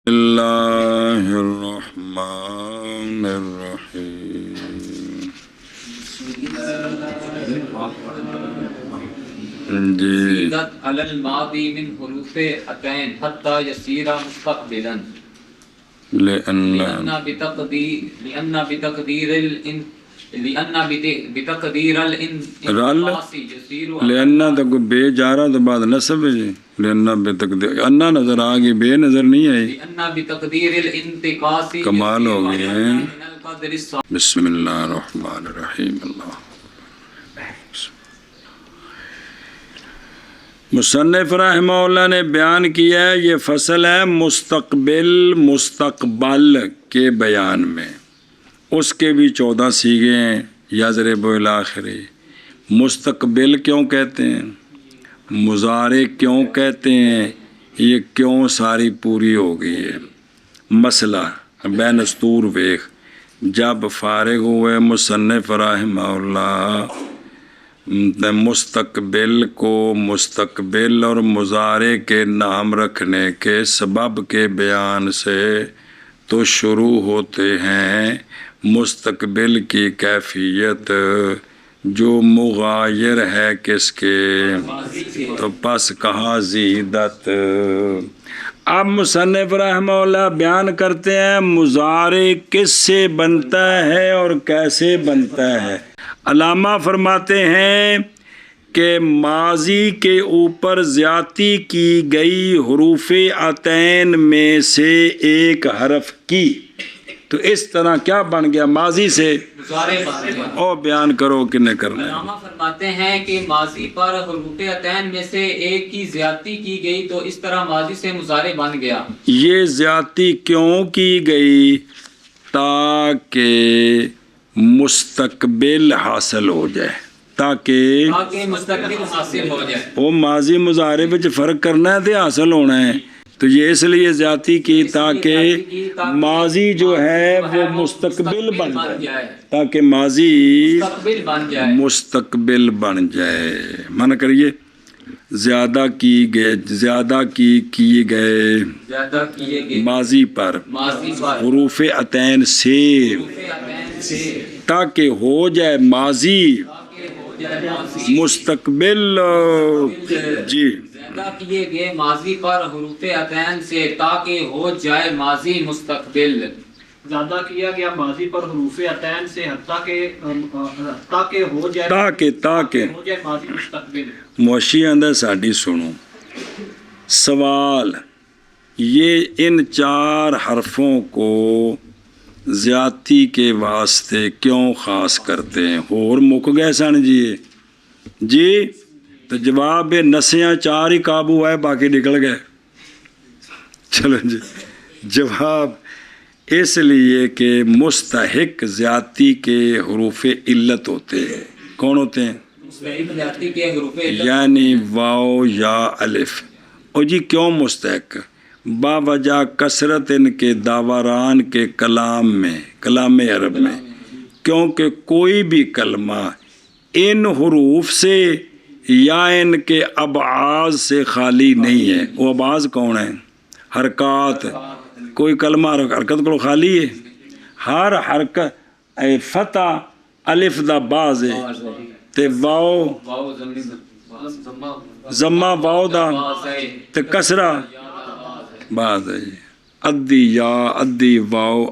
اللہ الرحمن الرحیم جی زیدت علی الماضی من حروف اتین حتی یصیر مستقبلا لأن بتقدیر الانتقاص یصیر لأنہ تک بے جارہ تو بعد نصب ہے جی لأنہ بے تقدیر انہ نظر آگی بے نظر نہیں آئی لأن بتقدیر الانتقاص کمال ہو گئی ہے بسم اللہ الرحمن الرحیم اللہ مصنف رحمہ اللہ نے بیان کیا ہے یہ فصل ہے مستقبل کے بیان میں اس کے بھی 14 سیغے ہیں یضرب الاخری مستقبل کیوں کہتے ہیں مضارع کیوں کہتے ہیں یہ کیوں ساری پوری ہو گئی ہے مسئلہ بین استور ویخ جب فارغ ہوئے مصنف رحمہ اللہ مستقبل کو مستقبل اور مضارع کے نام رکھنے کے سبب کے بیان سے تو شروع ہوتے ہیں مستقبل کی کیفیت جو مغایر ہے کس کے تو پس کہا زیدت اب مصنف رحمہ اللہ بیان کرتے ہیں مضارع کس سے بنتا ہے اور کیسے بنتا ہے علامہ فرماتے ہیں کہ ماضی کے اوپر زیادتی کی گئی حروف عتین میں سے ایک حرف کی تو اس طرح کیا بن گیا ماضی سے اور بیان کرو کنے کرنا ہے علامہ فرماتے ہیں کہ ماضی پر حروف عتین میں سے ایک کی زیادتی کی گئی تو اس طرح ماضی سے مضارع بن گیا یہ زیادتی کیوں کی گئی تاکہ مستقبل حاصل ہو جائے تاکہ مستقبل حاصل ہو جائے وہ ماضی مضارع وچ فرق کرنا ہے تو حاصل ہونا ہے تو یہ اس لیے زیادتی کی تاکہ ماضی جو ہے وہ مستقبل بن جائے تاکہ ماضی مستقبل بن جائے مانا کریے زیادہ کیے گئے ماضی پر حروف عتین سے تاکہ ہو جائے ماضی مستقبل جی زیادہ کیے گئے ماضی پر حروف عتین سے تاکہ ہو جائے ماضی مستقبل زیادہ کیا گیا ماضی پر حروف عتین سے حتیٰ کہ ہو جائے ماضی مستقبل موشی اندر ساڑی سنو سوال یہ ان 4 حرفوں کو زیادتی کے واسطے کیوں خاص کرتے ہیں اور مک گئے سن جی تو جواب نسیاں 4 ہی قابو ہے باقی نکل گئے چلو جی جواب اس لیے کہ مستحق زیادتی کے حروف علت ہوتے ہیں کون ہوتے ہیں یعنی واو یا الف اور جی کیوں مستحق باوجہ کثرت ان کے داوران کے کلام عرب میں کیونکہ کوئی بھی کلمہ ان حروف سے یا ان کے ابعاض سے خالی نہیں ہے وہ ابعاض کون ہیں حرکات کوئی کلمہ حرکت کو خالی ہے ہر حرکت فتح الف دا باز ہے تے واو زمہ واو دا تے کسرہ باز ہے ادی یا ادی واو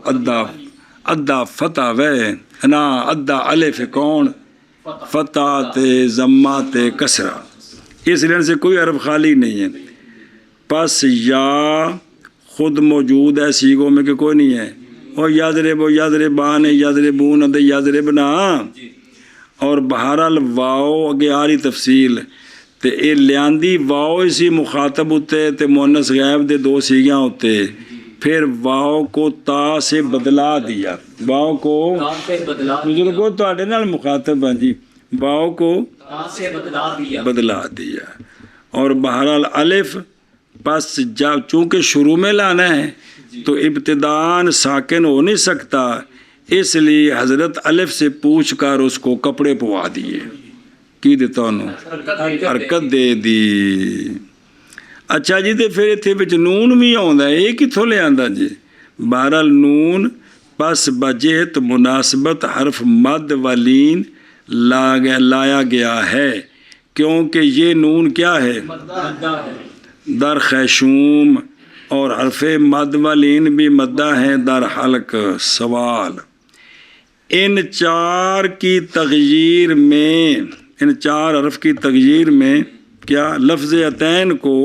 ادا فتح وے نا ادا الف کون فتح تے زمہ تے کسرہ اس لیے سے کوئی حرف خالی نہیں ہے پس یا خود موجود ہے سیغوں میں کہ کوئی نہیں ہے اور یضرب یضربان یضربون یضربنا اور بہرحال واو اگے آ رہی تفصیل تے اے لیاندی واو اسی مخاطب ہوتے تے مونس غیب دے 2 سیغیاں ہوتے پھر واو کو تا سے بدلا دیا واو کو بزرگوں تو آڑے نال مخاطب ہیں جی واو کو بدلا دیا اور بہرحال الف پس جب چونکہ شروع میں لانا ہے تو ابتدان ساکن ہو نہیں سکتا اس لیے حضرت الف سے پوچھ کر اس کو کپڑے پوا دیے کی دیتا انہوں حرکت دے دی ਅੱਛਾ ਜੀ, ਤੇ ਫਿਰ ਇੱਥੇ ਵਿੱਚ ਨੂਨ ਵੀ ਆਉਂਦਾ, ਇਹ ਕਿੱਥੋਂ ਲਿਆਂਦਾ ਜੀ? ਬਹਰਹਾਲ ਨੂਨ پس بجہت مناسبت حرف مد والین لایا گیا ہے کیونکہ یہ نون کیا ہے؟ در خیشوم، اور حرف مد والین بھی مدہ ہیں در حلق. سوال، ان چار کی تغییر میں، ان چار حرف کی تغییر میں کیا لفظ عتین کو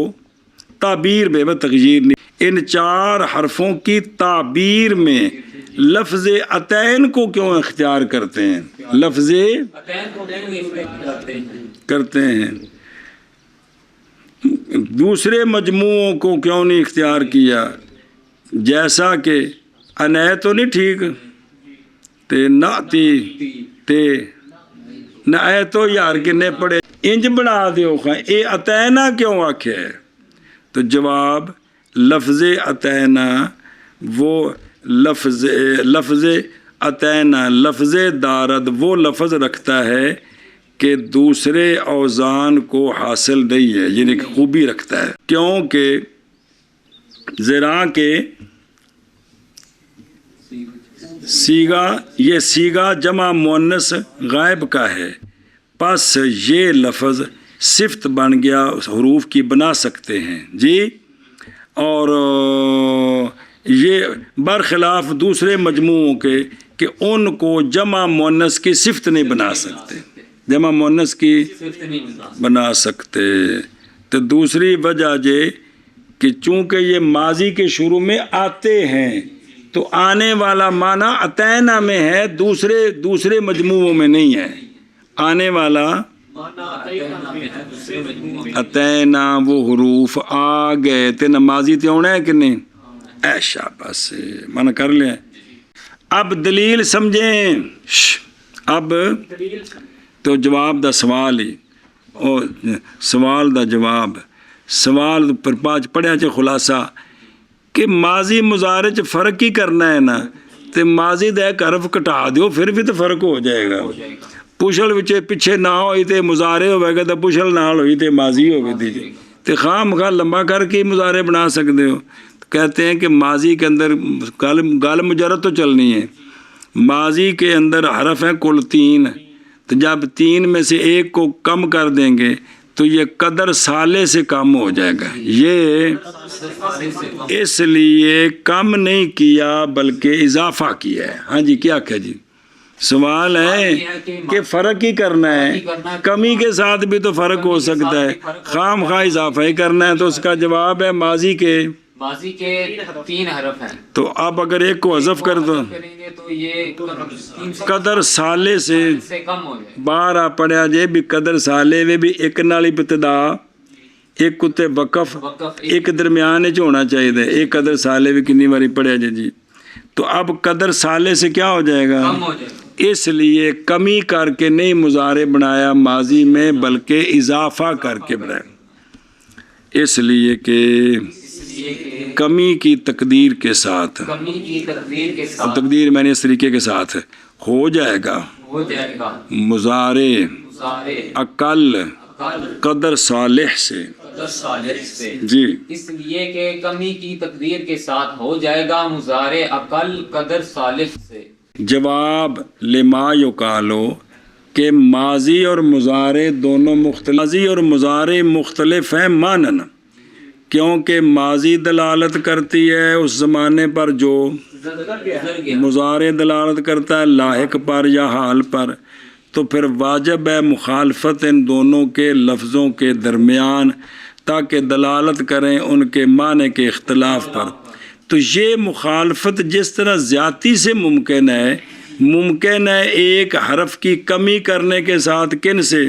تعبیر میں تغییر نہیں، ان چار حرفوں کی تعبیر میں لفظ عتین کو کیوں اختیار کرتے ہیں؟ لفظ کرتے ہیں، دوسرے مجموعوں کو کیوں نہیں اختیار کیا؟ جیسا کہ انے تو نہیں ٹھیک تے ناتی تے نہ اے تو یار کنے پڑے انج بنا دیو خواہ اے عتینہ کیوں آکھے ہے؟ تو جواب لفظ عتینہ وہ لفظ عتینہ لفظ دارد وہ لفظ رکھتا ہے کہ دوسرے اوزان کو حاصل نہیں ہے، یعنی کہ خوبی رکھتا ہے، کیونکہ ذرا کے سیگا، یہ سیگا جمع مؤنث غائب کا ہے، پس یہ لفظ صفت بن گیا، حروف کی بنا سکتے ہیں جی، اور یہ برخلاف دوسرے مجموعوں کے کہ ان کو جمع مؤنث کی صفت نہیں بنا سکتے، جمع مؤنث کی بنا سکتے. تو دوسری وجہ یہ کہ چونکہ یہ ماضی کے شروع میں آتے ہیں تو آنے والا معنی عتینہ میں ہے، دوسرے مجموعوں میں نہیں ہے. آنے والا عتینہ وہ حروف آ گئے تے نمازی تے ہونا ہے کہ نہیں؟ ایشا بس من کر لیں. اب دلیل سمجھیں، اب تو جواب دا سوال ہی او سوال دا جواب، سوال پر پاچ پڑھیا چے خلاصہ کہ ماضی مضارع چ فرق ہی کرنا ہے نا، تے ماضی دا ایک حرف کٹا دیو پھر بھی تو فرق ہو جائے گا. پوچھل وچے پیچھے نہ ہوئی تے مضارع ہوئے گا، تے پوچھل نال ہوئی تے ماضی ہو گئی تھی، تے خام خواہ لمبا کر کے مضارع بنا سکتے ہو. کہتے ہیں کہ ماضی کے اندر گال مجرد تو چلنی ہے، ماضی کے اندر حرف ہیں کل 3، تو جب 3 میں سے ایک کو کم کر دیں گے تو یہ قدر سالے سے کم ہو جائے گا. یہ اس لیے کم نہیں کیا بلکہ اضافہ کیا ہے. ہاں جی کیا کہ جی سوال ہے کہ فرق ہی کرنا ہے، کمی کے ساتھ بھی تو فرق ہو سکتا ہے، خام خواہ اضافہ ہی کرنا ہے. تو اس کا جواب ہے ماضی کے 3 حرف ہیں، تو اب اگر ایک کو حذف کر دو تو یہ قدر سالے سے کم ہو جائے. بارہ پڑھیا جے بھی قدر سالے میں بھی ایک نالی ابتدا، ایک کتے وقف، ایک درمیان چ ہونا چاہیے. ایک قدر سالے بھی کنی باری پڑھیا جے جی، تو اب قدر سالے سے کیا ہو جائے گا؟ اس لیے کمی کر کے نہیں مضارع بنایا ماضی میں بلکہ اضافہ کر کے بنایا، اس لیے کہ کمی کی تقدیر کے ساتھ، تقدیر میں نے اس طریقے کے ساتھ ہو جائے گا مضارع اقل قدر صالح سے جی، اس لیے کہ کمی کی تقدیر کے ساتھ ہو جائے گا مضارع اقل قدر صالح سے. جواب لما یقالو کہ ماضی اور مضارع دونوں مختلف، ماضی اور مضارع مختلف ہیں مانن، کیونکہ ماضی دلالت کرتی ہے اس زمانے پر جو مضارع دلالت کرتا ہے لاحق پر یا حال پر، تو پھر واجب ہے مخالفت ان دونوں کے لفظوں کے درمیان تاکہ دلالت کریں ان کے معنی کے اختلاف پر. تو یہ مخالفت جس طرح زیادتی سے ممکن ہے ایک حرف کی کمی کرنے کے ساتھ کن سے؟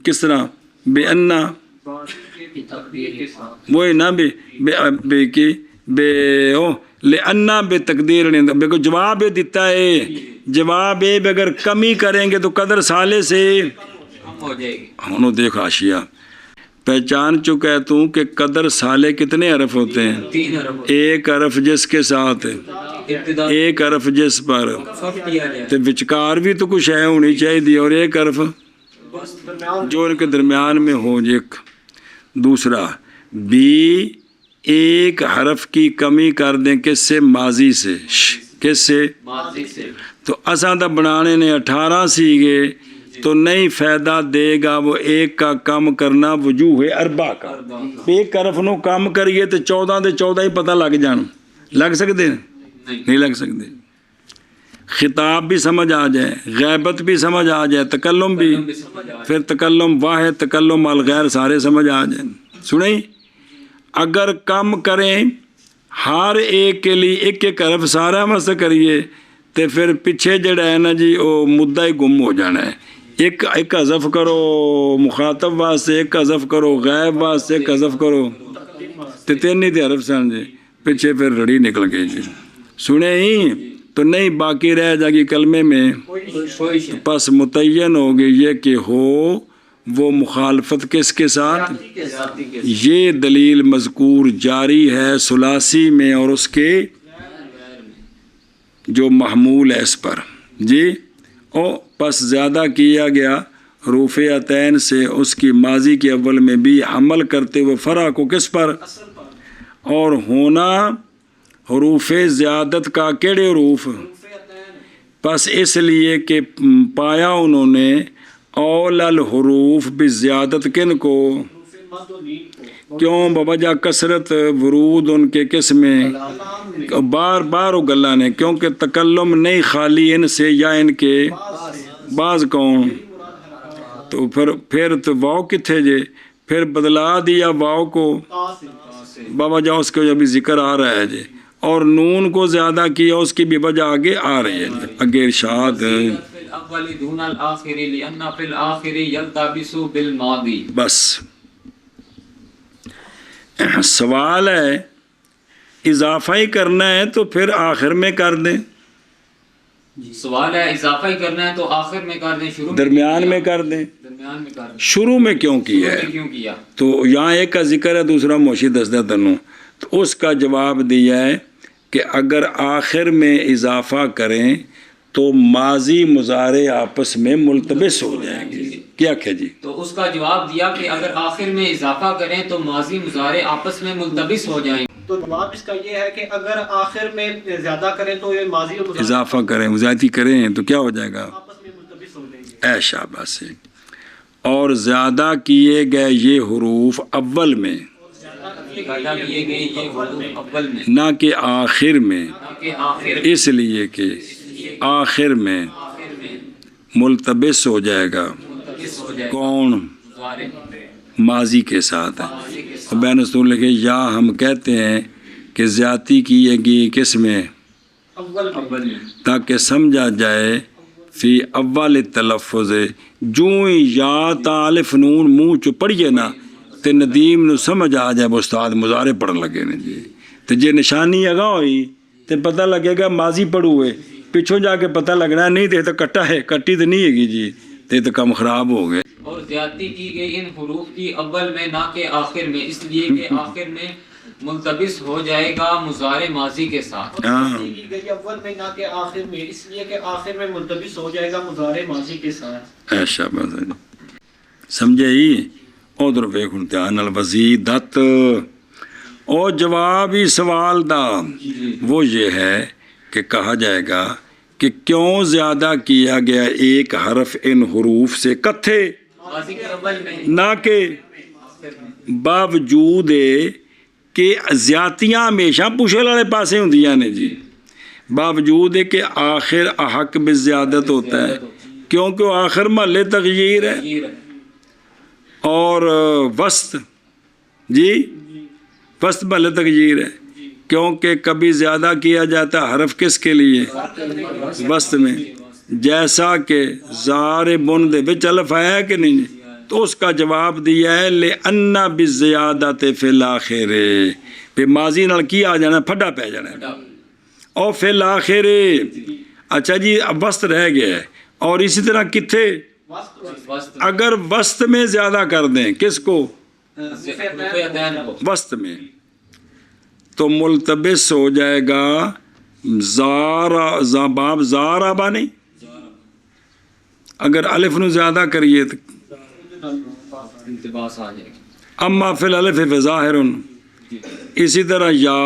کس طرح؟ بے انا وہی نا بے کی بے لے انا بے تقدیر نہیں، بے کو جواب دیتا ہے، جواب ہے اگر کمی کریں گے تو قدر سالے سے ہو جائے گی. انہوں دیکھ آشیا پہچان چکا ہے تو کہ قدر سالے کتنے حرف ہوتے ہیں؟ 3 حرف. ایک حرف جس کے ساتھ ایک حرف جس پر تو وچکار بھی تو کچھ ہے ہونی چاہیے، اور ایک حرف جو ان کے درمیان میں ہو ایک. دوسرا بی ایک حرف کی کمی کر دیں کس سے؟ ماضی سے. کس سے؟ ماضی سے. تو اساں دا بنانے نے 18 سیگے تو نہیں فائدہ دے گا وہ ایک کا کم کرنا وجوہ اربع کا. ایک حرف نو کم کریے تو 14 دے 14 ہی پتہ لگ جان. لگ سکتے نہیں لگ سکتے. خطاب بھی سمجھ آ جائے، غیبت بھی سمجھ آ جائے، تکلم بھی، پھر تکلم واحد، تکلم الغیر سارے سمجھ آ جائیں. سنیں اگر کم کریں ہر ایک کے لیے ایک ایک حرف سارا مست کریے تو پھر پیچھے جڑا ہے نا جی وہ مدعا ہی گم ہو جانا ہے. ایک حذف کرو مخاطب واسطے، ایک حذف کرو غائب واسطے، ایک حذف کرو تو تین ہی تے حرف سن جی، پیچھے پھر رڑی نکل گئی جی. سنیں ہی تو نہیں باقی رہ جائے گی کلمے میں. پس متعین ہوگی یہ کہ ہو وہ مخالفت کس کے ساتھ. یہ دلیل مذکور جاری ہے ثلاثی میں اور اس کے جو محمول ہے اس پر جی. او پس زیادہ کیا گیا حروف عطین سے اس کی ماضی کے اول میں بھی عمل کرتے ہوئے فرع کو کس پر؟ اور ہونا حروف زیادت کا کیڑے حروف؟ پس اس لیے کہ پایا انہوں نے اول الحروف بزیادت کن کو؟ کیوں؟ بوجہ کثرت ورود ان کے کس میں بار بار گلہ نے، کیونکہ تکلم نہیں خالی ان سے یا ان کے بعض کون. تو پھر تو واو کتھے جے، پھر بدلا دیا واو کو بوجہ اس کے جو بھی ذکر آ رہا ہے جی، اور نون کو زیادہ کیا اس کی بھی وجہ آگے آ رہی ہے جی. آگے ارشاد بس سوال ہے اضافہ ہی کرنا ہے تو پھر آخر میں کر دیں. سوال ہے اضافہ ہی کرنا ہے تو آخر میں کر دیں، شروع درمیان میں کر دیں. درمیان میں کر دیں. شروع میں کیوں کیا ہے؟ کیوں کیا؟ تو یہاں ایک کا ذکر ہے دوسرا موشی دسدہ تنوں. تو اس کا جواب دیا ہے کہ اگر آخر میں اضافہ کریں تو ماضی مضارع آپس میں ملتبس ہو جائیں گے. کیا کہ جی؟ تو اس کا جواب دیا کہ اگر آخر میں اضافہ کریں تو ماضی مضارع آپس میں ملتبس ہو جائیں گے. تو جواب اس کا یہ ہے کہ اگر آخر میں زیادہ کریں تو یہ ماضی اور مضارع اضافہ کریں زیادتی کریں تو کیا ہو جائے گا؟ آپس میں ملتبس ہو جائیں گے. اے شاباش سے. اور زیادہ کیے گئے یہ حروف اول میں زیادہ کیے گئے یہ حروف اول میں نہ کہ آخر میں، کہ آخر اس لیے کہ آخر میں ملتبس ہو جائے گا. ملتبس ہو جائے کون؟ مضارع ماضی کے ساتھ ہے. اور بین اصول لکھے یا ہم کہتے ہیں کہ زیادتی کیے گی کس میں؟ اول میں تاکہ سمجھا جائے فی اول تلفظ جو یا تالف نون منہ چو پڑھیے نا تے ندیم نو سمجھ آ جائے استاد مضارع پڑھن لگے نا جی. تو جے نشانی اگاں ہوئی تے پتہ لگے گا ماضی پڑھو ہوئے، پچھوں جا کے پتہ لگنا نہیں تے تو کٹا ہے، کٹی تو نہیں ہے گی جی، تے تو کم خراب ہو گئے. اور زیادتی کی گئی ان حروف کی اول میں نہ کہ آخر میں، اس لیے کہ آخر میں ملتبس ہو جائے گا مضارع ماضی کے ساتھ. زیادتی کی گئی اول میں نہ کہ آخر میں، اس لیے کہ آخر میں ملتبس ہو جائے گا مضارع ماضی کے ساتھ. ایشا بس سمجھے ہی. ادھر ویکھن دھیان نال وزید دت او جواب ہی سوال دا وہ یہ ہے کہ کہا جائے گا کہ کیوں زیادہ کیا گیا ایک حرف ان حروف سے کتھے ماضی کے اول میں نہ کہ باوجود کہ زیادتیاں ہمیشہ پوچھے والے پاسے ہوندیاں نے جی، باوجود کہ آخر احق بزیادت ہوتا ہے کیونکہ آخر محل تغییر ہے اور وسط جی وسط محل تغییر ہے کیونکہ کبھی زیادہ کیا جاتا حرف کس کے لیے؟ وسط میں. جیسا کہ زار بن دے بچ الف آیا ہے کہ نہیں، تو اس کا جواب دیا ہے لِأَنَّ بِالزِّيَادَةِ فِي الْآخِرِ پہ ماضی نال کی آ جانا پھڈا پہ جانا ہے. اور فی الآخر اچھا جی اب وسط رہ گیا ہے. اور اسی طرح کتھے اگر وسط میں زیادہ کر دیں کس کو؟ وسط میں، تو ملتبس ہو جائے گا باب زار آبا نہیں. اگر الف نو زیادہ کریے تو التباس آ جائے گا۔ اما فی الالف فظاہر، اسی طرح یا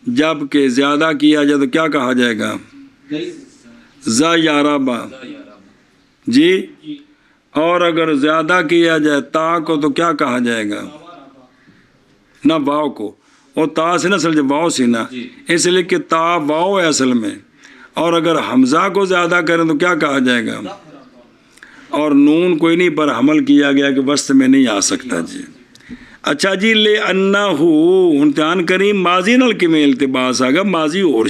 جب کہ زیادہ کیا جائے تو کیا کہا جائے گا؟ زا یا ربا، جی، اور اگر زیادہ کیا جائے تا کو تو کیا کہا جائے گا؟ نہ واو کو، اور تا سے نہ اصل جب واو سی نا، اس لیے کہ تا واو ہے اصل میں، اور اگر حمزہ کو زیادہ کریں تو کیا کہا جائے گا؟ اور نون کوئی نہیں پر حمل کیا گیا کہ وسط میں نہیں آ سکتا جی۔ اچھا جی، لے انہو امتحان کریم ماضی نال کیویں التباس آ گیا؟ ماضی اور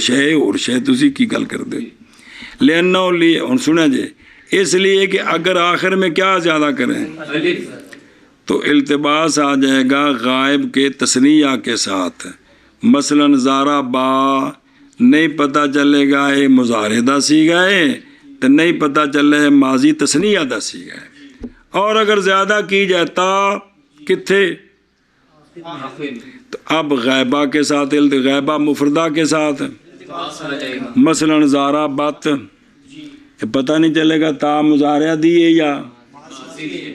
شے تسی کی گل کر دے؟ لے انہو لی ہن سنیا جی، اس لیے کہ اگر آخر میں کیا زیادہ کریں تو التباس آ جائے گا غائب کے تثنیہ کے ساتھ، مثلا زارا با نہیں پتہ چلے گا اے مضارع دا صیغہ ہے تو نہیں پتہ چلے ماضی تثنیہ دا صیغہ ہے، اور اگر زیادہ کی جائے تا کتھے تو اب غیبہ کے ساتھ غیبہ مفردہ کے ساتھ، مثلا زارا بت، پتہ نہیں چلے گا تا مضارعہ دی ہے یا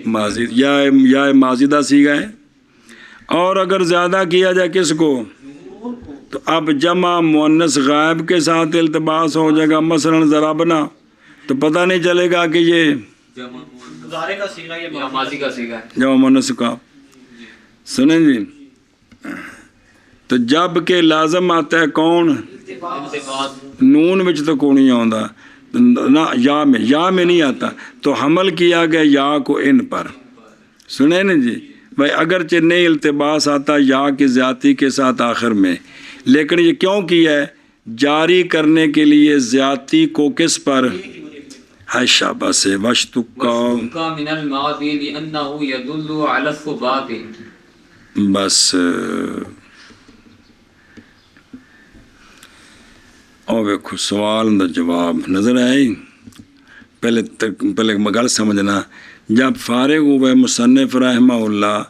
ماضی، یا ماضی دا صیغہ ہے، اور اگر زیادہ کیا جائے کس کو تو اب جمع مؤنث غائب کے ساتھ التباس ہو جائے گا، مثلا ضربنا، تو پتہ نہیں چلے گا کہ یہ مضارع کا صیغہ یا ماضی کا صیغہ ہے، جمع مؤنث کا۔ سنیں جی، تو جب کہ لازم آتا ہے کون؟ نون وچ تو کون نہیں آتا نہ، یا میں نہیں آتا، تو حمل کیا گیا یا کو ان پر۔ سنیں نا جی بھائی، اگرچہ نہیں التباس آتا یا کی زیادتی کے ساتھ آخر میں، لیکن یہ کیوں کیا ہے؟ جاری کرنے کے لیے زیادتی کو کس پر؟ ہے شابہ سے وشتکا من الماضی لأنہ يدل علی الثبات۔ بس اور ویکھو سوال دا جواب نظر آئی؟ پہلے گل سمجھنا، جب فارغ ہوئے مصنف رحمہ اللہ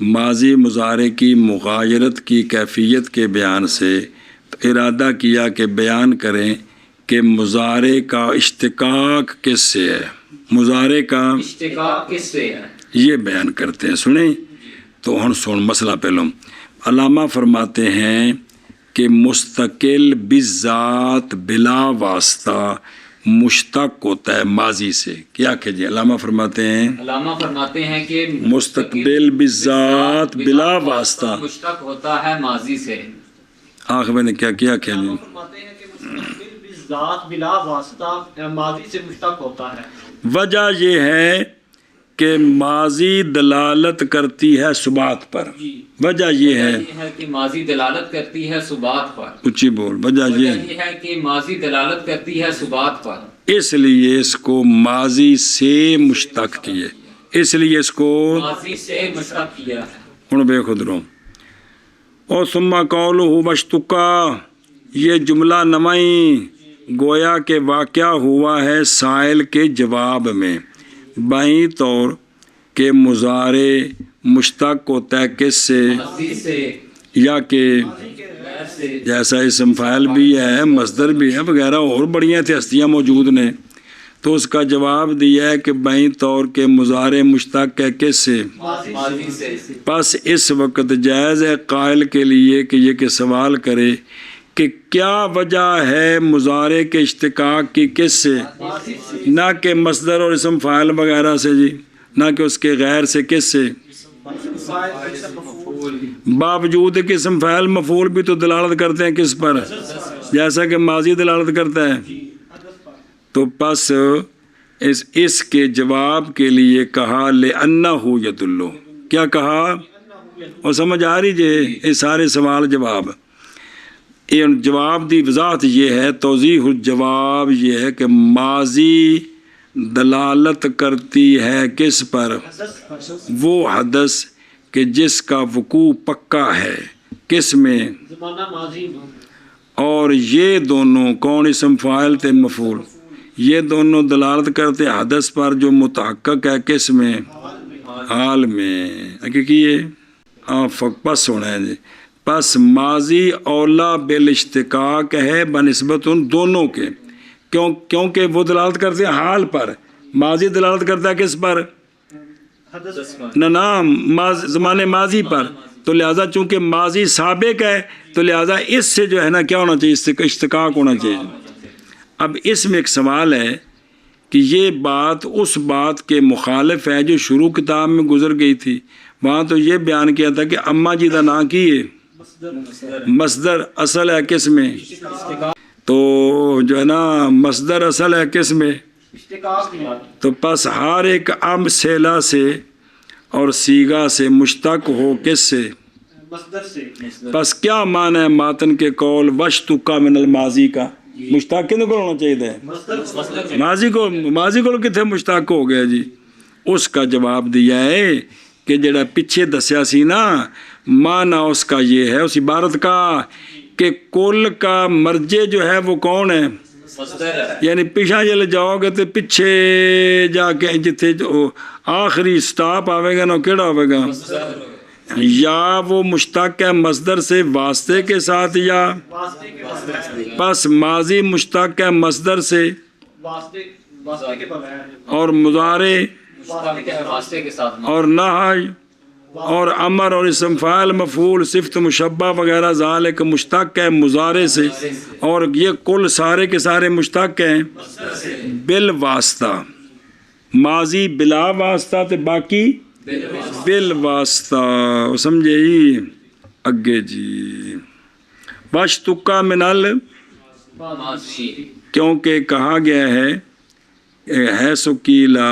ماضی مضارع کی مغایرت کی کیفیت کے بیان سے، تو ارادہ کیا کہ بیان کریں کہ مضارع کا اشتقاق کس سے ہے، مضارع کا اشتقاق کس سے ہے، یہ بیان کرتے ہیں۔ سنیں تو ہن سن مسئلہ پہلو، علامہ فرماتے ہیں کہ مستقل بالذات بلا واسطہ مشتق ہوتا ہے ماضی سے۔ کیا کہ جی علامہ فرماتے ہیں؟ علامہ فرماتے ہیں کہ مستقبل بالذات بلا واسطہ مشتق ہوتا ہے ماضی سے۔ آخر میں نے کیا کیا کہ جی فرماتے ہیں کہ مستقبل بالذات بلا واسطہ ماضی سے مشتق ہوتا ہے۔ وجہ یہ ہے کہ ماضی دلالت کرتی ہے ثبات پر، وجہ یہ ہے کہ ماضی دلالت کرتی ہے ثبات پر، اونچی بول، وجہ یہ ہے کہ ماضی دلالت کرتی ہے ثبات پر، اس لیے اس کو ماضی سے مشتق کیے، اس لیے اس کو ماضی سے مشتق کیا ہے۔ ہن بے خود رو اور ثم قولہ وشتقا، یہ جملہ نمائی گویا کہ واقعہ ہوا ہے سائل کے جواب میں، بائیں طور کہ مضارع مشتق ہوتا ہے کس سے؟ ماضی سے، یا کہ جیسا اسم فاعل بھی ہے، مصدر بھی ہے وغیرہ اور بڑیاں تھے ہستیاں موجود نے، تو اس کا جواب دیا ہے کہ بائیں طور کے مضارع مشتق ہے کس سے؟ ماضی سے۔ پس اس وقت جائز ہے قائل کے لیے کہ یہ کہ سوال کرے کہ کیا وجہ ہے مضارع کے اشتقاق کی کس سے؟ نہ کہ مصدر اور اسم فاعل وغیرہ سے جی، نہ کہ اس کے غیر سے، کس سے؟ باوجود کہ اسم فاعل مفعول بھی تو دلالت کرتے ہیں کس پر؟ جیسا کہ ماضی دلالت کرتا ہے، تو پس اس کے جواب کے لیے کہا لِأَنَّهُ يَدُلُّ، کیا کہا؟ اور سمجھ آ رہی جی یہ سارے سوال جواب، جواب دی وضاحت یہ ہے، توضیح الجواب یہ ہے کہ ماضی دلالت کرتی ہے کس پر؟ وہ حدث کہ جس کا وقوع پکا ہے، کس میں؟ زمانہ ماضی میں، اور یہ دونوں کون؟ اسم فاعل تے مفعول، یہ دونوں دلالت کرتے حدث پر جو متحقق ہے کس میں؟ حال میں۔ پس ہونا ہے جی، پس ماضی اولا بالاشتقاق ہے بنسبت ان دونوں کے، کیونکہ وہ دلالت کرتے ہیں حال پر، ماضی دلالت کرتا ہے کس پر؟ نہ زمانے ماضی پر، تو لہٰذا چونکہ ماضی سابق ہے تو لہٰذا اس سے جو ہے نا کیا ہونا چاہیے، اشتقاق ہونا چاہیے۔ اب اس میں ایک سوال ہے کہ یہ بات اس بات کے مخالف ہے جو شروع کتاب میں گزر گئی تھی۔ وہاں تو یہ بیان کیا تھا کہ اماں جی دا نا کی ہے مصدر اصل ہے کس میں، تو جو ہے نا مصدر اصل ہے کس میں، تو پس ہر ایک ام سیلا سے اور سیگا سے مشتق ہو کس سے، پس کیا معنی ہے ماتن کے قول وشتقا من الماضی کا، مشتق کن کو ہونا چاہیے، ماضی کو کتنے مشتق ہو گیا جی۔ اس کا جواب دیا ہے کہ جڑا پیچھے دسیا سی نا معنی اس کا یہ ہے، اس عبارت کا کہ کل کا مرجع جو ہے وہ کون ہے، یعنی پیچھا جلے جاؤ گے تو پیچھے جا کے جتھے جو آخری سٹاپ آوے گا نا کیڑا ہوئے گا، یا وہ مشتق ہے مصدر سے واسطے کے ساتھ، یا پس ماضی مشتق ہے مصدر سے اور مضارع اور نہی اور امر اور اسم فاعل مفعول صفت مشبہ وغیرہ ذالک مشتق ہے مضارع سے، اور یہ کل سارے کے سارے مشتق ہیں بالواسطہ، ماضی بلا واسطہ تے باقی بالواسطہ، سمجھے ہی اگے جی۔ واشتقا من کیونکہ کہا گیا ہے سکیلا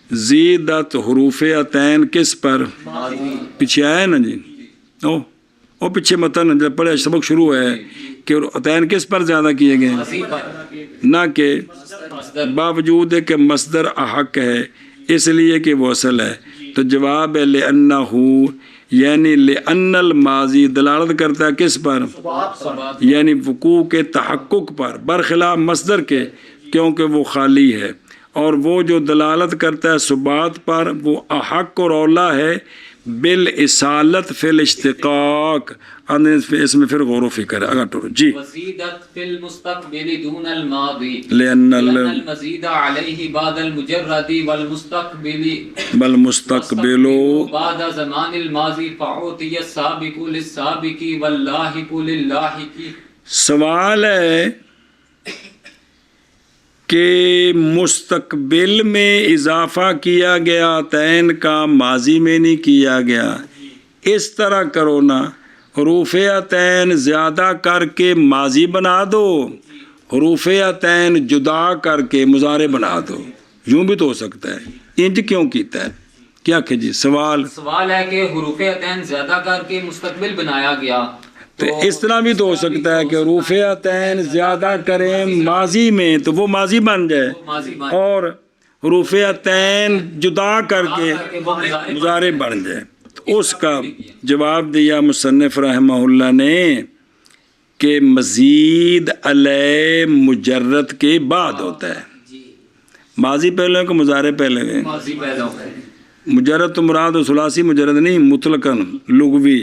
زیدت حروف عطین کس پر، پیچھے آیا نا جی، او پیچھے متن جب پڑھے سبق شروع ہے کہ عطین کس پر زیادہ کیے گئے، نہ کہ باوجود کہ مصدر احق ہے اس لیے کہ وہ اصل ہے، تو جواب ہے لأنہو یعنی لأن الماضی دلالت کرتا ہے کس پر، یعنی وقوع کے تحقق پر، برخلاف مصدر کے کیونکہ وہ خالی ہے، اور وہ جو دلالت کرتا ہے ثبات پر وہ احق اور اولا ہے بالاصالت فی الاشتقاق، اس میں پھر غور و فکر ہے اگر ٹورو جی۔ وزیدت فی المستقبل دون الماضی لأن المزید علیہ بعد المجرد والمستقبل بعد زمان الماضی فعوتی السابق للسابق واللاحق لللاحق۔ سوال ہے کہ مستقبل میں اضافہ کیا گیا عطین کا ماضی میں نہیں کیا گیا، اس طرح کرو نا حروف عطین زیادہ کر کے ماضی بنا دو، حروف عطین جدا کر کے مضارع بنا دو، یوں بھی تو ہو سکتا ہے، انج کیوں کیتا ہے، کیا کہ جی سوال ہے کہ حروف عطین زیادہ کر کے مستقبل بنایا گیا، تو اس طرح بھی تو ہو سکتا ہے کہ حروف عطین زیادہ کریں ماضی میں تو وہ ماضی بن جائے، اور حروف عطین جدا کر کے مضارع بن جائے۔ تو اس کا جواب دیا مصنف رحمہ اللہ نے کہ مزید علیہ مجرد کے بعد ہوتا ہے، ماضی پہلے کہ مضارع پہلے گئے، مجرد تو مراد و ثلاثی مجرد نہیں مطلقاً لغوی،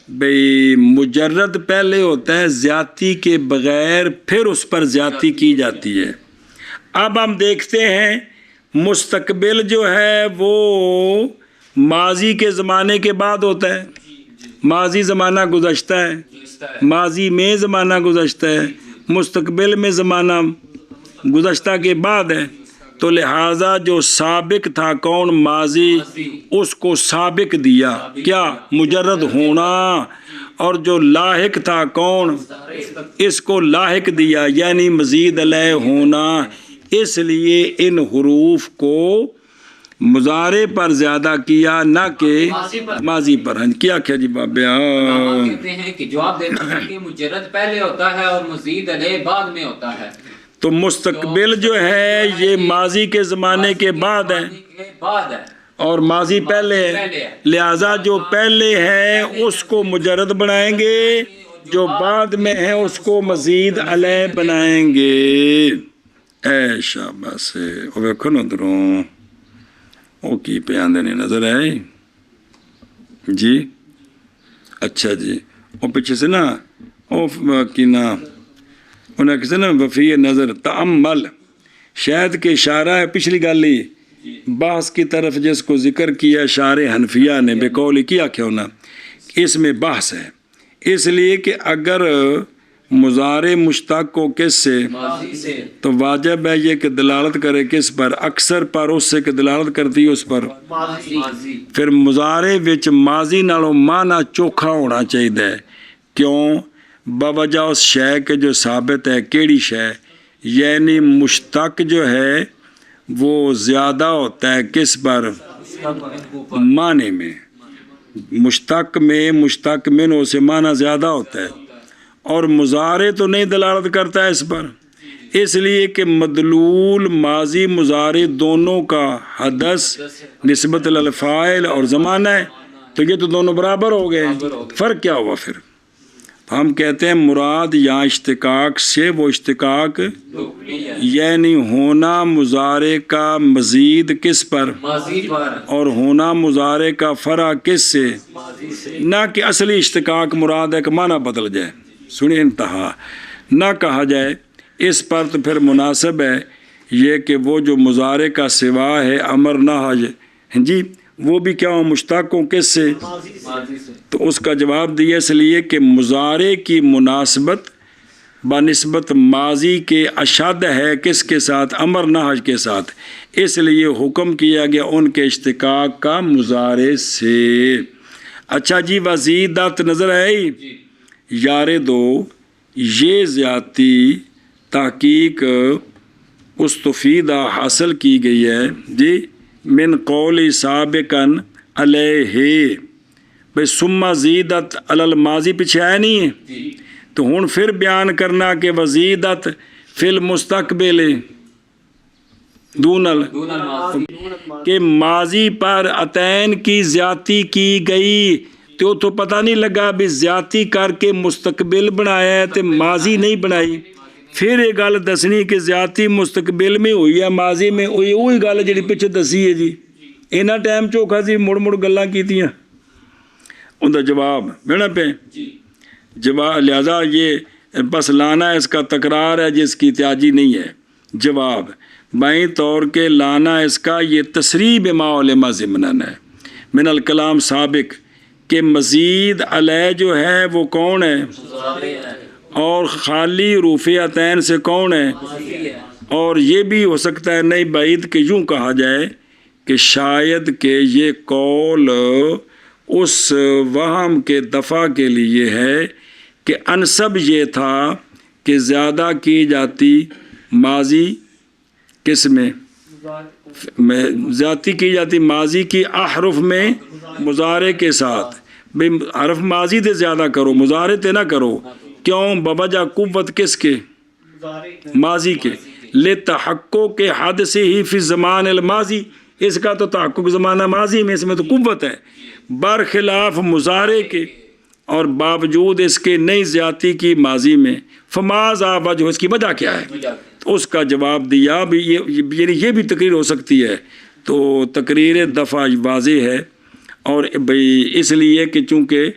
بھئی مجرد پہلے ہوتا ہے زیادتی کے بغیر پھر اس پر زیادتی کی جاتی ہے۔ اب ہم دیکھتے ہیں مستقبل جو ہے وہ ماضی کے زمانے کے بعد ہوتا ہے، ماضی زمانہ گزشتہ ہے، ماضی میں زمانہ گزشتہ ہے، مستقبل میں زمانہ گزشتہ کے بعد ہے، تو لہٰذا جو سابق تھا کون ماضی، اس کو سابق دیا کیا مجرد ہونا، اور جو لاحق تھا کون اس کو لاحق دیا یعنی مزید علیہ ہونا، اس لیے ان حروف کو مضارع پر زیادہ کیا نہ کہ ماضی پر۔ کیا کیا جی بابیا کہتے ہیں کہ جواب دیتے ہیں کہ مجرد پہلے ہوتا ہے اور مزید علیہ بعد میں ہوتا ہے، تو مستقبل جو ہے یہ ماضی کے زمانے کے بعد ہے اور ماضی پہلے ہے، لہذا جو پہلے ہے اس کو مجرد بنائیں گے، جو بعد میں ہے اس کو مزید علیہ بنائیں گے۔ اے شاباش، او ویکھو نا ادھروں او کی پہ آندے نہیں نظر آئے جی، اچھا جی، او پیچھے سے نا او کی نا انہیں کسی نا وفی نظر تأمل، شاید کہ اشارہ ہے پچھلی گل ہی بحث کی طرف جس کو ذکر کیا شارح حنفیہ نے بقول کیا کیوں نہ، اس میں بحث ہے، اس لیے کہ اگر مضارع مشتق کو کس سے ماضی سے تو واجب ہے یہ کہ دلالت کرے کس پر، اکثر پر اس سے کہ دلالت کرتی ہے اس پر، ماضی پھر مضارع وچ ماضی نالوں معنی چوکھا ہونا چاہیے، کیوں؟ بوجہ اس شے کے جو ثابت ہے، کیڑی شے؟ یعنی مشتق جو ہے وہ زیادہ ہوتا ہے کس پر؟ معنی میں، مشتق میں مشتق منہ سے معنی زیادہ ہوتا ہے، اور مضارع تو نہیں دلالت کرتا ہے اس پر، اس لیے کہ مدلول ماضی مضارع دونوں کا حدث نسبت الفاعل اور زمانہ ہے، تو یہ تو دونوں برابر ہو گئے، فرق کیا ہوا پھر؟ ہم کہتے ہیں مراد یا اشتقاق سے وہ اشتقاق یعنی ہونا مضارع کا مزید کس پر ماضی پر اور ہونا مضارع کا فرع کس سے، ماضی سے نہ کہ اصلی اشتقاق مراد ہے کہ معنی بدل جائے، سنیں انتہا، نہ کہا جائے اس پر، تو پھر مناسب ہے یہ کہ وہ جو مضارع کا سوا ہے امر نہج جی وہ بھی کیا ہو مشتق ہوں کس سے، ماضی سے تو اس کا جواب دیا اس لیے کہ مضارع کی مناسبت بنسبت ماضی کے اشد ہے کس کے ساتھ؟ امر نہج کے ساتھ، اس لیے حکم کیا گیا ان کے اشتقاق کا مضارع سے۔ اچھا جی وزیدت نظر آئی یار دو، یہ زیادتی تحقیق استفیدہ حاصل کی گئی ہے جی من قول سابقاً علیہ، بھئی ثم زیدت علی الماضی پیچھے آیا نہیں ہے، تو ہن پھر بیان کرنا کہ وزیدت فی المستقبل دون کہ ماضی پر عطین کی زیادتی کی گئی، تو پتہ نہیں لگا بھی زیادتی کر کے مستقبل بنایا ہے تے ماضی نہیں بنائی، پھر یہ گل دسنی کہ زیادتی مستقبل میں ہوئی ہے ماضی میں ہوئی، وہی گل جڑی پیچھے دسی ہے جی، اینا ٹائم چوکھا سی مڑ مڑ گلاں کیتیاں، ان دا جواب بنا پہ جواب، لہذا یہ بس لانا اس کا تکرار ہے جس کی احتیاجی نہیں ہے۔ جواب بائیں طور کے لانا اس کا یہ تصریح بما علم ضمناً ہے من الکلام سابق کہ مزید علیہ جو ہے وہ کون ہے اور خالی رفعتین سے کون ہے، اور یہ بھی ہو سکتا ہے نہیں بعید کہ یوں کہا جائے کہ شاید کہ یہ قول اس وہم کے دفع کے لیے ہے کہ انسب یہ تھا کہ زیادہ کی جاتی ماضی کس میں زیادتی کی جاتی ماضی کی احرف میں مضارع کے ساتھ، بھئی حرف ماضی تے زیادہ کرو مضارع تے نہ کرو، کیوں؟ بوجہ قوت کس کے؟ ماضی کے، لتحقق کے حد سے ہی فی زمان الماضی، اس کا تو تحقق زمانہ ماضی میں، اس میں تو قوت ہے، برخلاف مضارع کے، اور باوجود اس کے نئی زیادتی کی ماضی میں، فماذا وجہ، اس کی وجہ کیا ہے؟ اس کا جواب دیا بھی یعنی یہ بھی تقریر ہو سکتی ہے، تو تقریر دفع واضح ہے، اور بھئی اس لیے کہ چونکہ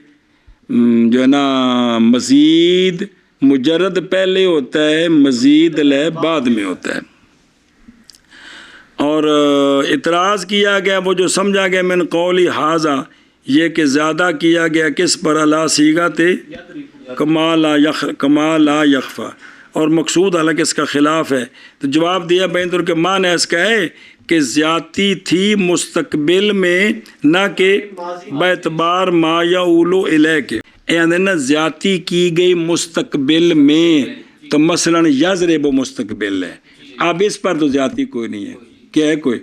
جو ہے نا مزید مجرد پہلے ہوتا ہے، مزید لے بعد میں ہوتا ہے، اور اعتراض کیا گیا وہ جو سمجھا گیا من قولی حاضہ، یہ کہ زیادہ کیا گیا کس پر؟ اللہ صیغت کما لا یخفا، اور مقصود حالانکہ اس کا خلاف ہے، تو جواب دیا بین طور کے معنی اس کا ہے کہ زیادتی تھی مستقبل میں نہ کہ باعتبار ما یعولو الیہ کے، یعنی نہ زیادتی کی گئی مستقبل میں، تو مثلا یضرب مستقبل ہے، اب اس پر تو زیادتی کوئی نہیں ہے، کیا ہے کوئی؟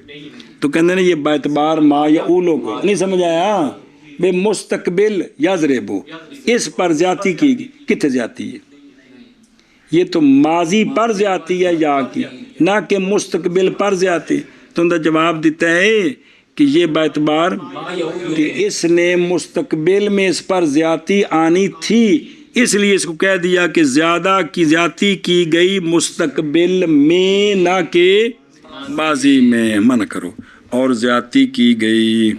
تو کہتے ہیں یہ باعتبار ما یعولو کو نہیں سمجھ آیا، بے مستقبل یضرب اس پر زیادتی کی گئی، کتنے زیادتی ہے؟ یہ تو ماضی پر زیادتی ہے یا کی، نہ کہ مستقبل پر زیادتی، تو ان کا جواب دیتا ہے کہ یہ باعتبار کہ اس نے مستقبل میں اس پر زیادتی آنی تھی، اس لیے اس کو کہہ دیا کہ زیادہ کی زیادتی کی گئی مستقبل میں نہ کہ ماضی میں، منع کرو، اور زیادتی کی گئی،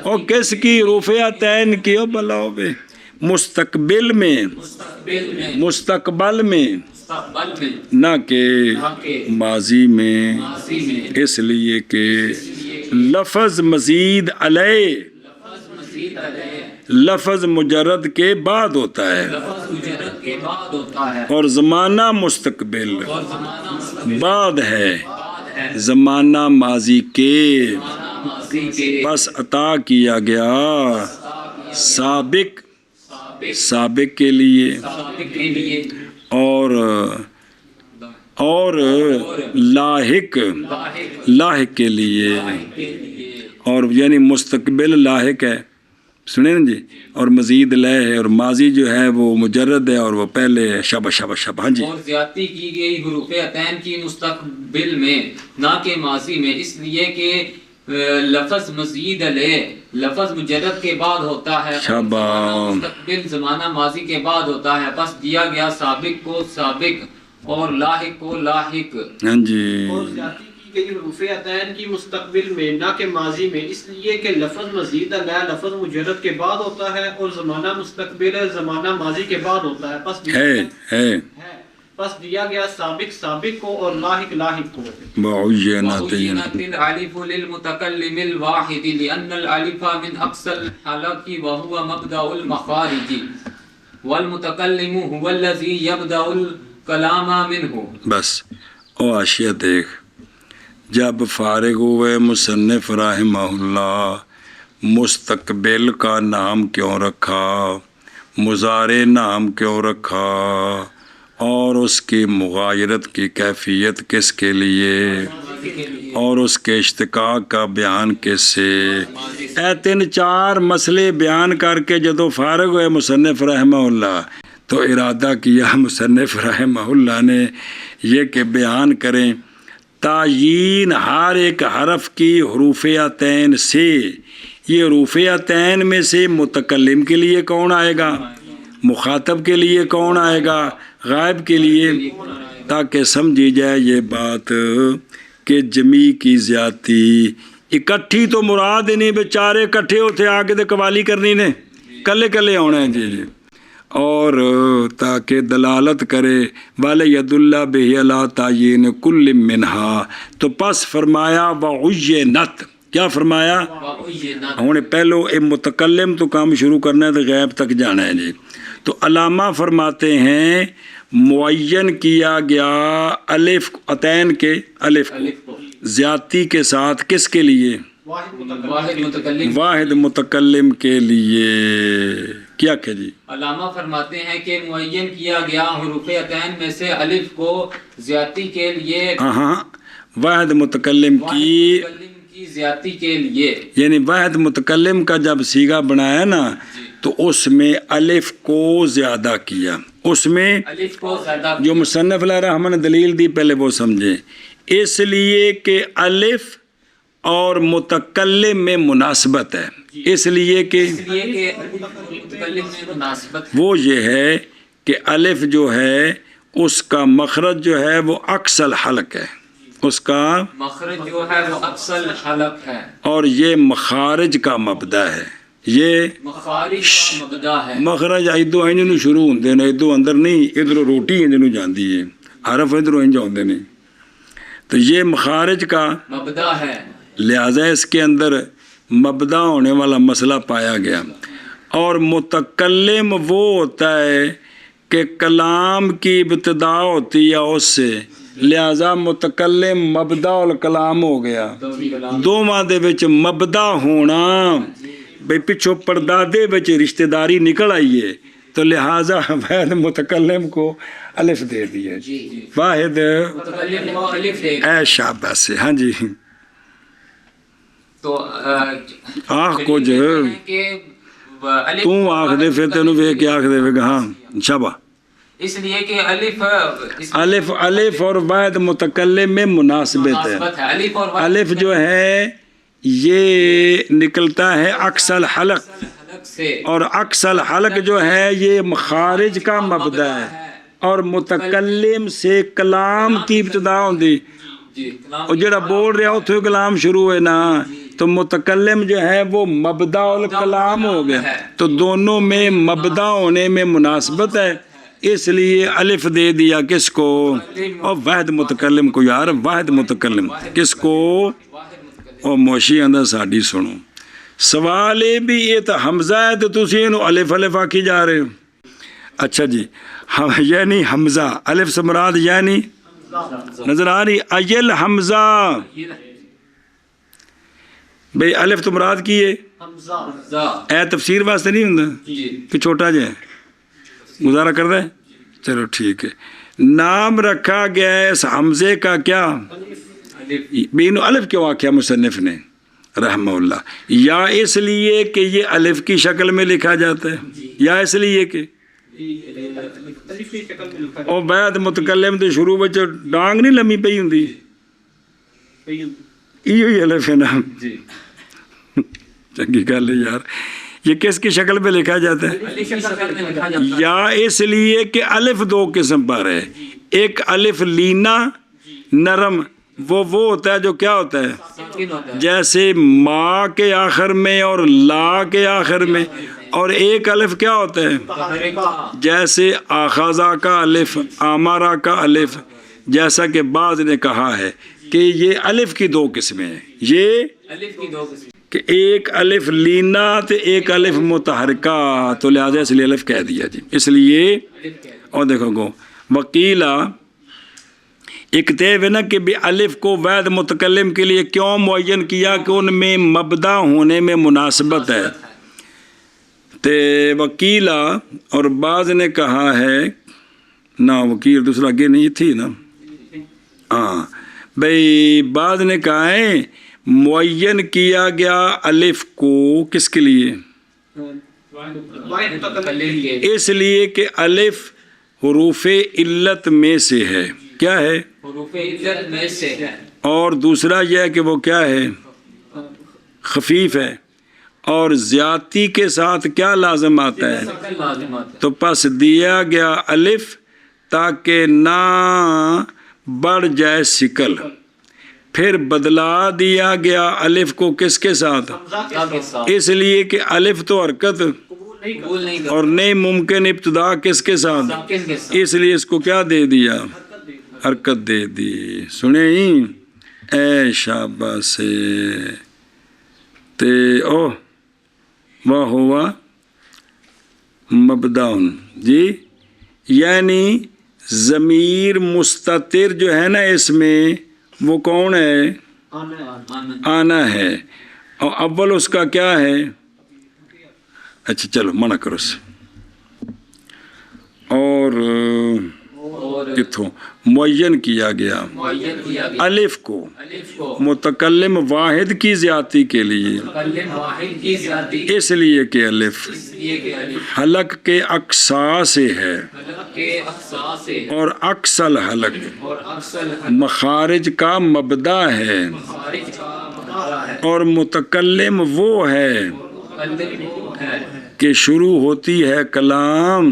اور کس کی؟ رفعتین کی، بلاؤ بے مستقبل میں، مستقبل میں، نہ کہ ماضی میں، اس لیے کہ لفظ مزید علیہ مزید علیہ لفظ مجرد کے بعد ہوتا ہے لفظ مجرد کے بعد ہوتا ہے اور زمانہ مستقبل اور زمانہ مستقبل بعد ہے بعد ہے زمانہ ماضی کے زمانہ ماضی کے بس عطا کیا گیا سابق سابق کے لیے سابق کے لیے اور لاحق لاحق کے لیے اور یعنی مستقبل لاحق ہے سنیں نا جی اور مزید لے ہے اور ماضی جو ہے وہ مجرد ہے اور وہ پہلے ہے شب ہاں جی اور زیادتی کی گئی حروف عطین کی مستقبل میں نہ کہ ماضی میں اس لیے کہ لفظ مزید علیہ لفظ مجرد کے بعد ہوتا ہے شاباش مستقبل زمانہ ماضی کے بعد ہوتا ہے بس دیا گیا سابق کو سابق اور لاحق کو لاحق ہاں جی اور زیادتی کی گئی حروف عطین کی مستقبل میں نہ کہ ماضی میں اس لیے کہ لفظ مزید علیہ لفظ مجرد کے بعد ہوتا ہے اور زمانہ مستقبل زمانہ ماضی کے بعد ہوتا ہے بس دیا گیا سابق سابق کو اور لاحق لاحق کو بعینت الالف للمتکلم الواحد لأن الالف من اقصى الحلق وهو مبدأ المخارج والمتکلم هو الذي يبدأ الكلام منه بس او حاشیہ دیکھ جب فارغ ہوئے مصنف رحمہ اللہ مستقبل کا نام کیوں رکھا مضارع نام کیوں رکھا اور اس کی مغایرت کی کیفیت کس کے لیے اور اس کے اشتقاق کا بیان کس سے اے 3-4 مسئلے بیان کر کے جدو فارغ ہوئے مصنف رحمہ اللہ تو ارادہ کیا مصنف رحمہ اللہ نے یہ کہ بیان کریں تعیین ہر ایک حرف کی حروف عطین سے یہ حروف عطین میں سے متکلم کے لیے کون آئے گا مخاطب کے لیے کون آئے گا غائب کے لیے تاکہ سمجھی جائے یہ بات کہ جمی کی زیادتی اکٹھی تو مراد ہی نہیں بیچارے اکٹھے ہوتے آگے تو قوالی کرنی نے کلے کلے ہونے ہیں جی اور تاکہ دلالت کرے والے ید اللہ بہ علی تعین کل منہا تو پس فرمایا وعینت کیا فرمایا ہوں نے پہلو اے متکلم تو کام شروع کرنا ہے تو غیب تک جانا ہے جی تو علامہ فرماتے ہیں معین کیا گیا الف عطین کے الف کو زیادتی کے ساتھ کس کے لیے واحد متکلم کے لیے کیا کہ جی علامہ فرماتے ہیں کہ معین کیا گیا حروف عطین میں سے الف کو زیادتی کے لیے ہاں واحد متکلم کی زیادتی کے لیے یعنی واحد متکلم کا جب سیگا بنایا نا تو اس میں الف کو زیادہ کیا اس میں الف کو زیادہ جو مصنف علیہ رحمہ نے دلیل دی پہلے وہ سمجھیں اس لیے کہ الف اور متکلم میں مناسبت ہے اس لیے کہ متکلم میں مناسبت وہ یہ ہے کہ الف جو ہے اس کا مخرج جو ہے وہ عکس الحلق ہے اس کا مخرج جو ہے وہ عکس الحلق ہے اور یہ مخارج کا مبدا ہے یہ مخارج کا مبدا ہے مخرج ادو انج شروع ہوندے نے ادو اندر نہیں ادھر روٹی انج جاندی ہے حرف ادھر انج ہوندے نے تو یہ مخارج کا مبدا ہے لہذا اس کے اندر مبدا ہونے والا مسئلہ پایا گیا اور متکلم وہ ہوتا ہے کہ کلام کی ابتدا ہوتی ہے اس سے لہذا متکلم مبدا الکلام ہو گیا دوواں دے وچ مبدا ہونا بھئی پچھو پردادے وچ رشتہ داری نکل آئی ہے تو لہذا واحد متکلم کو الف دے دیا واحد متکلم کو الف دے اے شاباش سے ہاں جی تو آخ کچھ تو آخ دے پھر تینوں وے کے آخ دے گا ہاں شابا اس لیے کہ الف اور واحد متکلم میں مناسبت ہے الف جو ہے یہ نکلتا ہے عکس الحلق اور عکس الحلق جو ہے یہ مخارج کا مبدا ہے اور متکلم سے کلام کی ابتدا ہوندی اور جڑا بول رہا اتھو کلام شروع ہے نا تو متکلم جو ہے وہ مبدا الکلام ہو گیا تو دونوں میں مبدا ہونے میں مناسبت ہے اس لیے الف دے دیا کس کو اور واحد متکلم کو یار واحد متکلم کس کو ਉਹ ਮੋਸ਼ੀ ਆਂਦਾ ਸਾਡੀ ਸੁਣੋ, ਸਵਾਲ ਇਹ ਵੀ ਇਹ ਤਾਂ ਹਮਜ਼ਾ ਹੈ ਤੇ ਤੁਸੀਂ ਇਹਨੂੰ ਅਲਿਫ ਅਲਿਫ ਆਖੀ ਜਾ ਰਹੇ ਹੋ। ਅੱਛਾ ਜੀ, یعنی حمزہ الف سے مراد یعنی نظر آ رہی ایل حمزہ بھئی الف تو مراد کی ہے اے تفسیر واسطے نہیں ہوں کہ چھوٹا جائے گزارا کر دیں. چلو ٹھیک ہے. نام رکھا گیا ہے اس حمزے کا کیا؟ بینو الف کیوں آکھیا مصنف نے رحمہ اللہ؟ یا اس لیے کہ یہ الف کی شکل میں لکھا جاتا ہے، یا اس لیے کہ اور بعد متکلم تو شروع بچ ڈانگ نہیں لمبی پئی ہوندی، یہ الف ہے نا. چنگی گل ہے یار. یہ کس کی شکل پہ لکھا جاتا ہے؟ یا اس لیے کہ الف دو قسم پر ہے. ایک الف لینا نرم، وہ ہوتا ہے جو کیا ہوتا ہے جیسے ما کے آخر میں اور لا کے آخر میں. اور ایک الف کیا ہوتا ہے جیسے آخذہ کا الف، آمارہ کا الف. جیسا کہ بعض نے کہا ہے کہ یہ الف کی دو قسمیں ہیں، یہ الف کی دو قسم کہ ایک الف لینا تو ایک الف متحرکہ، تو لہٰذا اس لیے الف کہہ دیا جی. اس لیے اور دیکھو گو وکیلا ایک تیب ہے نا کہ بھی الف کو وید متکلم کے لیے کیوں معین کیا کہ ان میں مبدا ہونے میں مناسبت ہے. تے وکیلا اور بعض نے کہا ہے نا وکیل دوسرا آگے نہیں تھی نا، ہاں بھئی بعض نے کہا ہے معین کیا گیا الف کو کس کے لیے؟ اس لیے کہ الف حروف علت میں سے ہے. کیا ہے؟ حروف علت میں سے ہے. اور دوسرا یہ ہے کہ وہ کیا ہے؟ خفیف ہے. اور زیادتی کے ساتھ کیا لازم آتا ہے؟ تو پس دیا گیا الف تاکہ نہ بڑھ جائے شکل. پھر بدلا دیا گیا الف کو کس کے ساتھ؟ اس لیے کہ الف تو حرکت اور نہیں ممکن ابتدا کس کے ساتھ، اس لیے اس کو کیا دے دیا؟ حرکت دے دی. سنیں ہی اے شاباش سے تے او وہ ہوا مبداؤن جی، یعنی ضمیر مستتر جو ہے نا اس میں وہ کون ہے؟ آنا ہے. اور اول اس کا کیا ہے؟ اچھا چلو منع کرو سے. اور کتوں معین کیا گیا الف کو متکلم واحد کی زیادتی کے لیے، اس لیے کہ الف حلق کے اقصا سے ہے اور اقصل حلق مخارج کا مبدا ہے، اور متکلم وہ ہے کہ شروع ہوتی ہے کلام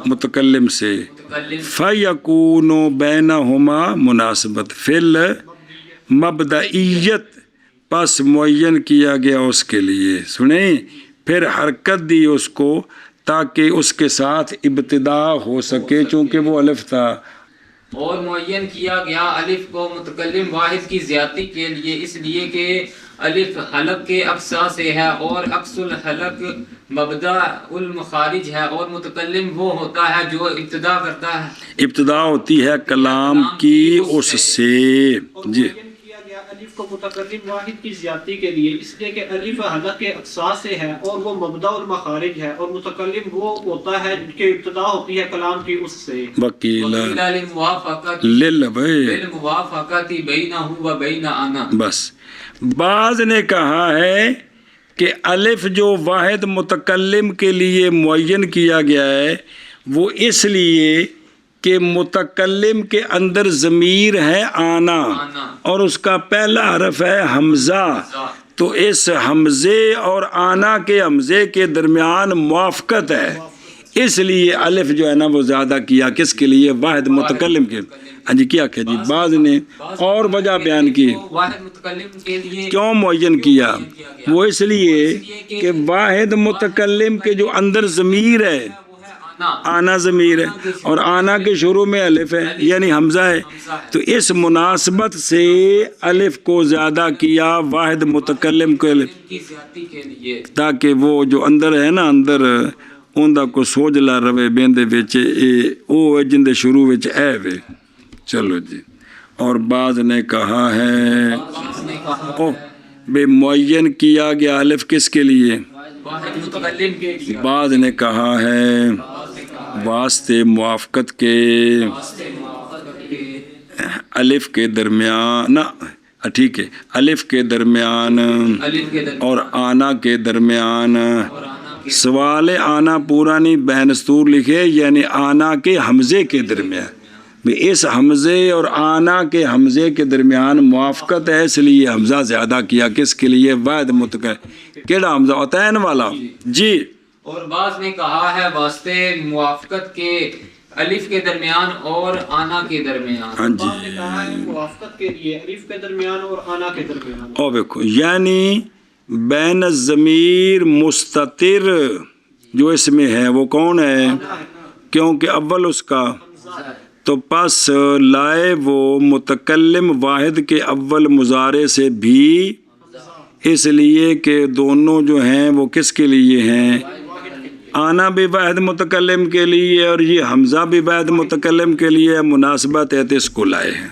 متکلم سے. فَيَكُونُ بَيْنَهُمَا مناسبت فل مبدئیت، پس معین کیا گیا اس کے لیے. سنیں پھر حرکت دی اس کو تاکہ اس کے ساتھ ابتدا ہو سکے چونکہ وہ الف تھا. اور معین کیا گیا الف کو متکلم واحد کی زیادتی کے لیے، اس لیے کہ الف حلق کے اقصا سے ہے اور اقص الحلق مبدا المخارج ہے، اور متکلم وہ ہوتا ہے جو ابتدا کرتا ہے، ابتدا ہوتی ہے کلام کی اس سے جی. کیا گیا الف کو متکلم واحد کی زیادتی کے لیے، اس لیے کہ الف حلق کے اقصا سے ہے اور وہ مبدا المخارج ہے، اور متکلم وہ ہوتا ہے کہ ابتدا ہوتی ہے کلام کی اس سے. وکیلا للموافقت بینہ و بین انا. بس بعض نے کہا ہے کہ الف جو واحد متکلم کے لیے معین کیا گیا ہے وہ اس لیے کہ متکلم کے اندر ضمیر ہے آنا اور اس کا پہلا حرف ہے حمزہ، تو اس حمزے اور آنا کے حمزے کے درمیان موافقت ہے، اس لیے الف جو ہے نا وہ زیادہ کیا کس کے لیے؟ واحد متکلم کے. ہاں جی کیا کہ جی بعض نے اور وجہ بیان کی واحد متکلم کے لیے کیوں معین کیا، وہ اس لیے کہ واحد متکلم کے جو اندر ضمیر ہے آنا ضمیر ہے اور آنا کے شروع میں الف ہے یعنی حمزہ ہے، تو اس مناسبت سے الف کو زیادہ کیا واحد متکلم کے کی زیادتی کے لیے، تاکہ وہ جو اندر ہے نا اندر اوندا کو سوجلا رہے بیندے وچ او ہے جن دے شروع وچ اے وے۔ چلو جی، اور بعض نے کہا ہے بعض نے کہا او بے معین کیا گیا الف کس کے لیے؟ واحد متکلم کے لیے، بعض نے کہا ہے واسطے موافقت کے واسطے موافقت کے الف کے درمیان نہ ٹھیک ہے الف کے درمیان الف کے درمیان اور آنا کے درمیان، اور آنا کے سوال آنا پورا نہیں بہنستور لکھے یعنی آنا کے حمزے کے درمیان، اس حمزے اور آنا کے حمزے کے درمیان موافقت ہے اس لیے حمزہ زیادہ کیا، کس کے لیے؟ واحد متکلم کیڑا حمزہ عطین والا جی۔ اور بعض نے کہا ہے واسطے موافقت کے الف کے درمیان اور آنا کے درمیان، ہاں جی، بعض نے کہا ہے موافقت کے لیے الف کے درمیان اور آنا کے درمیان۔ اور دیکھو یعنی بین الضمیر مستتر جو اس میں ہے وہ کون ہے؟ کیونکہ اول اس کا، تو پس لائے وہ متکلم واحد کے اول مضارع سے بھی، اس لیے کہ دونوں جو ہیں وہ کس کے لیے ہیں؟ آنا بھی واحد متکلم کے لیے اور یہ حمزہ بھی واحد متکلم کے لیے، مناسبت ہے تو اس کو لائے ہیں۔